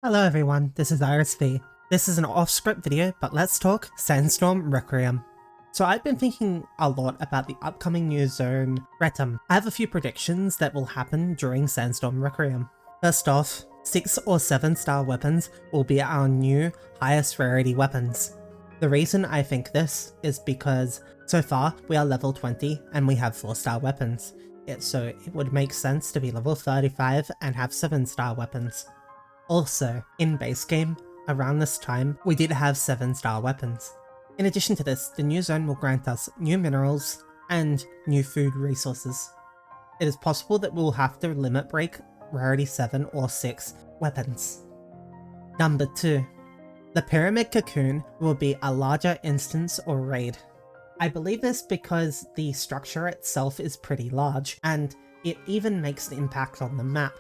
Hello everyone, this is IrisV. This is an off-script video, but let's talk Sandstorm Requiem. So I've been thinking a lot about the upcoming new zone, Retem. I have a few predictions that will happen during Sandstorm Requiem. First off, 6 or 7 star weapons will be our new highest rarity weapons. The reason I think this is because so far we are level 20 and we have 4 star weapons. So it would make sense to be level 35 and have 7 star weapons. Also, in base game, around this time, we did have 7 star weapons. In addition to this, the new zone will grant us new minerals and new food resources. It is possible that we will have to limit break rarity 7 or 6 weapons. Number 2. The Pyramid Cocoon will be a larger instance or raid. I believe this because the structure itself is pretty large, and it even makes an impact on the map.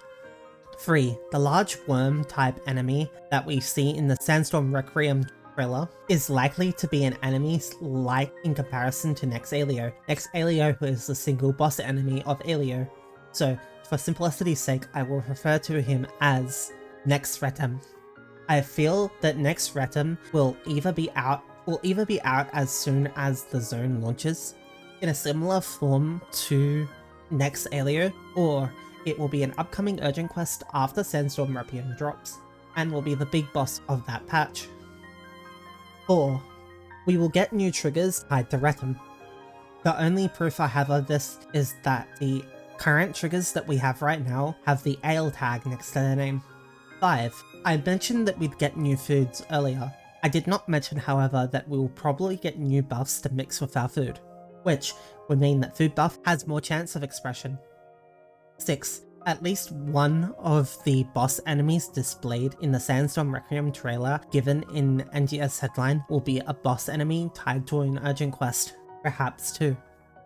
3. The large worm type enemy that we see in the Sandstorm Requiem trailer is likely to be an enemy like in comparison to Nex Aelio. Nex Aelio who is the single boss enemy of Aelio. So for simplicity's sake, I will refer to him as Nex Retem. I feel that Nex Retem will either be out as soon as the zone launches, in a similar form to Nex Aelio, or it will be an upcoming urgent quest after Sandstorm Requiem drops, and will be the big boss of that patch. 4. We will get new triggers tied to Retem. The only proof I have of this is that the current triggers that we have right now have the ale tag next to their name. 5. I mentioned that we'd get new foods earlier. I did not mention, however, that we will probably get new buffs to mix with our food, which would mean that food buff has more chance of expression. 6. At least one of the boss enemies displayed in the Sandstorm Requiem trailer given in NGS headline will be a boss enemy tied to an urgent quest, perhaps 2.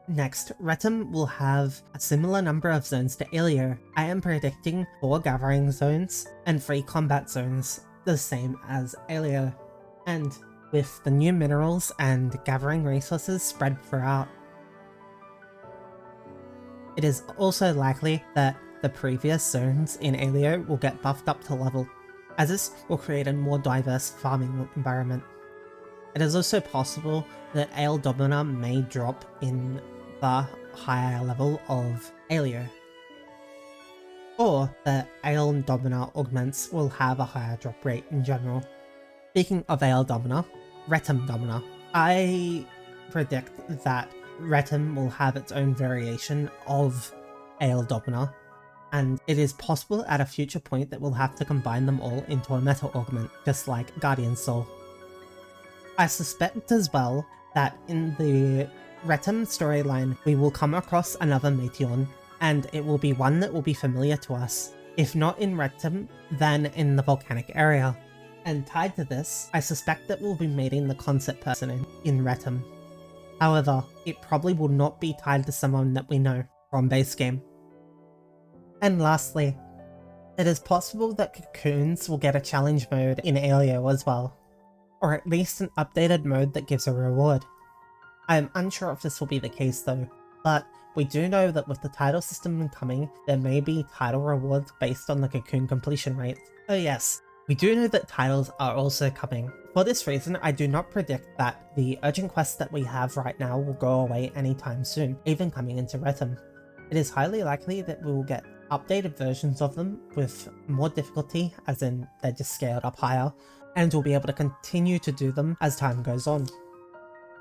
Next, Retem will have a similar number of zones to Aelio. I am predicting 4 gathering zones and 3 combat zones, the same as Aelio, and with the new minerals and gathering resources spread throughout. It is also likely that the previous zones in Aelio will get buffed up to level, as this will create a more diverse farming environment. It is also possible that Ale Domina may drop in the higher level of Aelio, or that Ale Domina augments will have a higher drop rate in general. Speaking of Ale Domina, Retem Domina. I predict that Retem will have its own variation of Ale Domina, and it is possible at a future point that we'll have to combine them all into a meta augment, just like Guardian Soul. I suspect as well that in the Retem storyline we will come across another Meteon, and it will be one that will be familiar to us, if not in Retem, then in the volcanic area. And tied to this, I suspect that we'll be meeting the concept person in Retem. However, it probably will not be tied to someone that we know from base game. And lastly, it is possible that Cocoons will get a challenge mode in Aelio as well, or at least an updated mode that gives a reward. I am unsure if this will be the case though, but we do know that with the title system coming, there may be title rewards based on the Cocoon completion rate. Oh yes, we do know that titles are also coming. For this reason, I do not predict that the urgent quests that we have right now will go away anytime soon, even coming into Retem. It is highly likely that we will get updated versions of them with more difficulty, as in they're just scaled up higher, and we'll be able to continue to do them as time goes on.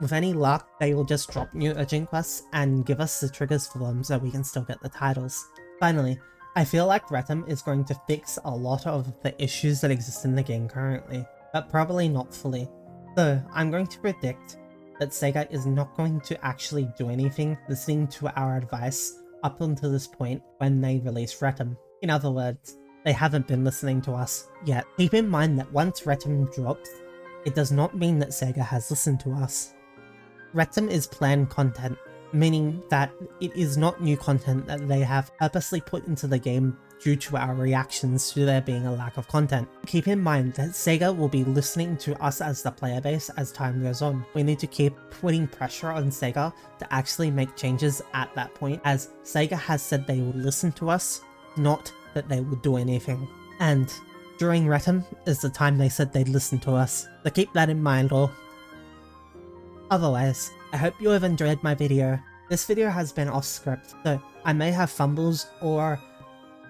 With any luck, they will just drop new urgent quests and give us the triggers for them so we can still get the titles. Finally, I feel like Retem is going to fix a lot of the issues that exist in the game currently, but probably not fully. So I'm going to predict that Sega is not going to actually do anything listening to our advice up until this point when they release Retem. In other words, they haven't been listening to us yet. Keep in mind that once Retem drops, it does not mean that Sega has listened to us. Retem is planned content, meaning that it is not new content that they have purposely put into the game due to our reactions to there being a lack of content. Keep in mind that Sega will be listening to us as the player base as time goes on. We need to keep putting pressure on Sega to actually make changes at that point, as Sega has said they will listen to us, not that they will do anything. And During Retem is the time they said they'd listen to us, so keep that in mind all. Otherwise, I hope you have enjoyed my video. This video has been off script, so I may have fumbles, or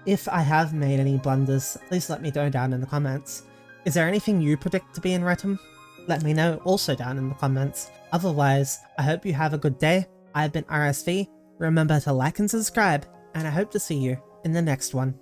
if I have made any blunders, please let me know down in the comments. Is there anything you predict to be in Retem? Let me know also down in the comments. Otherwise, I hope you have a good day. I've been RSV, remember to like and subscribe, and I hope to see you in the next one.